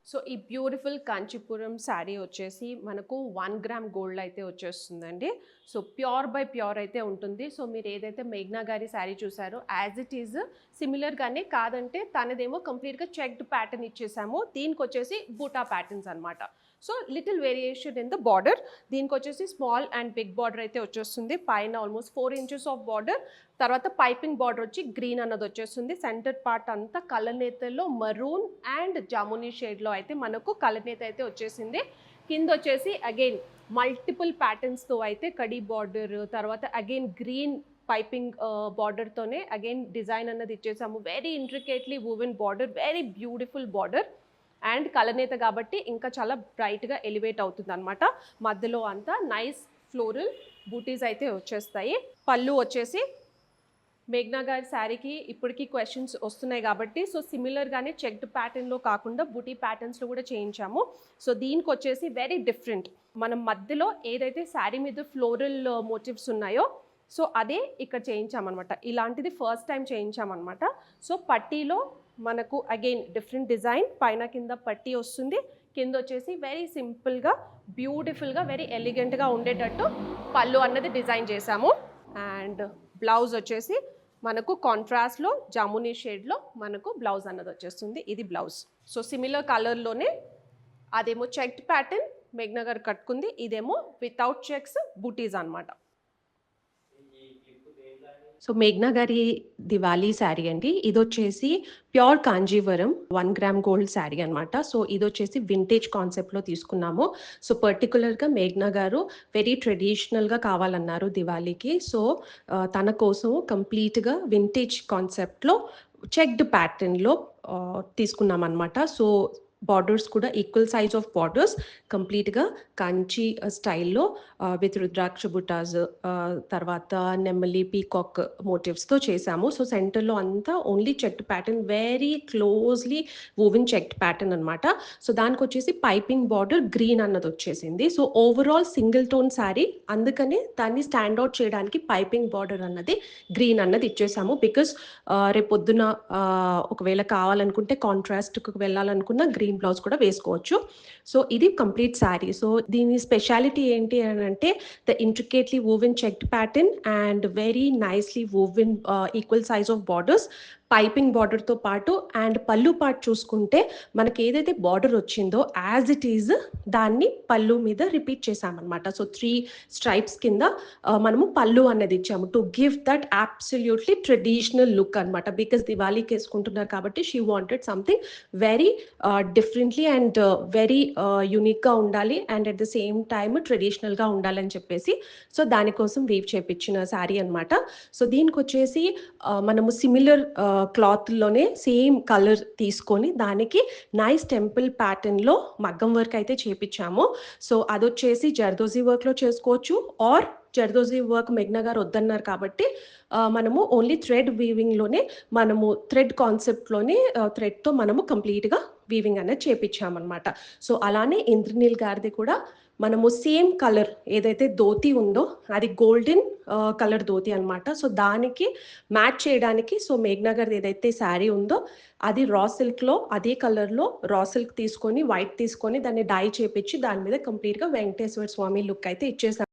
So ఈ beautiful Kanchipuram sari వచ్చేసి మనకు 1 గ్రామ్ గోల్డ్ అయితే వచ్చేస్తుందండి. సో ప్యూర్ బై ప్యూర్ అయితే ఉంటుంది. సో మీరు ఏదైతే మేఘ్నా గారి శారీ చూసారో యాజ్ ఇట్ ఈజ్ సిమిలర్గానే, కాదంటే తనదేమో కంప్లీట్గా చెక్డ్ ప్యాటర్న్ ఇచ్చేసాము. దీనికి వచ్చేసి బూటా ప్యాటర్న్స్ అనమాట. So little variation in the border. దీనికి వచ్చేసి స్మాల్ అండ్ బిగ్ బార్డర్ అయితే వచ్చేస్తుంది. పైన ఆల్మోస్ట్ 4 ఇంచెస్ ఆఫ్ బార్డర్, తర్వాత పైపింగ్ బార్డర్ వచ్చి గ్రీన్ అన్నది వచ్చేస్తుంది. సెంటర్ పార్ట్ అంతా కలనేతలో మరూన్ అండ్ జామునీ షేడ్లో అయితే మనకు కలనేత అయితే వచ్చేసింది. కింద వచ్చేసి అగైన్ మల్టిపుల్ ప్యాటర్న్స్తో అయితే కడీ బార్డర్, తర్వాత అగైన్ గ్రీన్ పైపింగ్ బార్డర్తోనే అగైన్ డిజైన్ అన్నది ఇచ్చేసాము. Very intricately woven border, very beautiful border and కలనేత కాబట్టి ఇంకా చాలా బ్రైట్గా ఎలివేట్ అవుతుంది అనమాట. మధ్యలో అంతా నైస్ ఫ్లోరల్ బూటీస్ అయితే వచ్చేస్తాయి. పళ్ళు వచ్చేసి మేఘ్నా గారి శారీకి ఇప్పటికీ క్వశ్చన్స్ వస్తున్నాయి కాబట్టి సో సిమిలర్గానే చెక్డ్ ప్యాటర్న్లో కాకుండా బూటీ ప్యాటర్న్స్లో కూడా చేయించాము. సో దీనికి వచ్చేసి వెరీ డిఫరెంట్. మనం మధ్యలో ఏదైతే శారీ మీద ఫ్లోరల్ మోటివ్స్ ఉన్నాయో సో అదే ఇక్కడ చేయించామన్నమాట. ఇలాంటిది ఫస్ట్ టైం చేయించామన్నమాట. సో పట్టీలో మనకు అగైన్ డిఫరెంట్ డిజైన్, పైన కింద పట్టీ వస్తుంది. కింద వచ్చేసి వెరీ సింపుల్గా బ్యూటిఫుల్గా వెరీ ఎలిగెంట్గా ఉండేటట్టు పళ్ళు అన్నది డిజైన్ చేశాము. అండ్ బ్లౌజ్ వచ్చేసి మనకు కాంట్రాస్ట్లో జామునీ షేడ్లో మనకు బ్లౌజ్ అన్నది వచ్చేస్తుంది. ఇది బ్లౌజ్. సో సిమిలర్ కలర్లోనే అదేమో చెక్డ్ ప్యాటర్న్ మేఘ్నా గారు కట్టుకుంది, ఇదేమో వితౌట్ చెక్స్ బూటీస్ అనమాట. సో మేఘ్నా గారి దివాళీ శారీ అండి. ఇది వచ్చేసి pure Kanjeevaram 1 gram gold sari అనమాట. సో ఇది వచ్చేసి వింటేజ్ కాన్సెప్ట్లో తీసుకున్నాము. సో పర్టికులర్గా మేఘ్నా గారు వెరీ ట్రెడిషనల్గా కావాలన్నారు దివాళీకి. సో తన కోసం కంప్లీట్గా వింటేజ్ కాన్సెప్ట్లో చెక్డ్ ప్యాటర్న్లో తీసుకున్నాం అనమాట. సో బార్డర్స్ కూడా ఈక్వల్ సైజ్ ఆఫ్ బార్డర్స్ కంప్లీట్గా కంచి స్టైల్లో విత్ రుద్రాక్ష బుటాస్, తర్వాత నెమ్మలి పీకాక్ మోటివ్స్తో చేసాము. సో సెంటర్లో అంతా only checked pattern, very closely woven checked pattern అనమాట. సో దానికి వచ్చేసి పైపింగ్ బార్డర్ గ్రీన్ అన్నది వచ్చేసింది. So overall single tone sari, అందుకనే దాన్ని స్టాండ్ అవుట్ చేయడానికి పైపింగ్ బార్డర్ అన్నది గ్రీన్ అన్నది ఇచ్చేసాము. బికాస్ రేపొద్దున ఒకవేళ కావాలనుకుంటే కాంట్రాస్ట్కి వెళ్ళాలనుకున్న గ్రీన్ బ్లౌజ్ కూడా వేసుకోవచ్చు. సో ఇది కంప్లీట్ శారీ. సో దీని స్పెషాలిటీ ఏంటి అని అంటే the intricately woven checked pattern and very nicely woven equal size of borders, piping బార్డర్తో పాటు అండ్ పళ్ళు పార్ట్ చూసుకుంటే మనకి ఏదైతే బార్డర్ వచ్చిందో యాజ్ ఇట్ ఈజ్ దాన్ని పళ్ళు మీద రిపీట్ చేసామన్నమాట. సో 3 స్ట్రైప్స్ కింద మనము పళ్ళు అన్నది ఇచ్చాము to give that absolutely traditional look అనమాట. బికాస్ దివాళీకి వేసుకుంటున్నారు కాబట్టి she wanted something very differently and very యూనిక్గా ఉండాలి and at the same time ట్రెడిషనల్గా ఉండాలని చెప్పేసి సో దానికోసం వీవ్ చేపించిన శారీ అనమాట. సో దీనికి వచ్చేసి మనము సిమిలర్ క్లాత్లోనే సేమ్ కలర్ తీసుకొని దానికి నైస్ టెంపుల్ ప్యాటర్న్లో మగ్గం వర్క్ అయితే చేపించాము. సో అదొచ్చేసి జర్దోజీ వర్క్లో చేసుకోవచ్చు ఆర్ జర్దోజీ వర్క్ మేఘ్నా గారు వద్దన్నారు కాబట్టి మనము ఓన్లీ థ్రెడ్ వీవింగ్లోనే మనము థ్రెడ్ కాన్సెప్ట్లోనే థ్రెడ్తో మనము కంప్లీట్గా వీవింగ్ అనేది చేపించామన్నమాట. సో అలానే ఇంద్రనీల్ గారిది కూడా మనము సేమ్ కలర్ ఏదైతే ధోతి ఉందో అది గోల్డెన్ కలర్ ధోతి అనమాట. సో దానికి మ్యాచ్ చేయడానికి సో మేఘ్నా గారిది ఏదైతే శారీ ఉందో అది రా సిల్క్లో అదే కలర్లో రా సిల్క్ తీసుకొని వైట్ తీసుకొని దాన్ని డై చేపించి దాని మీద కంప్లీట్గా వెంకటేశ్వర స్వామి లుక్ అయితే ఇచ్చేసాం.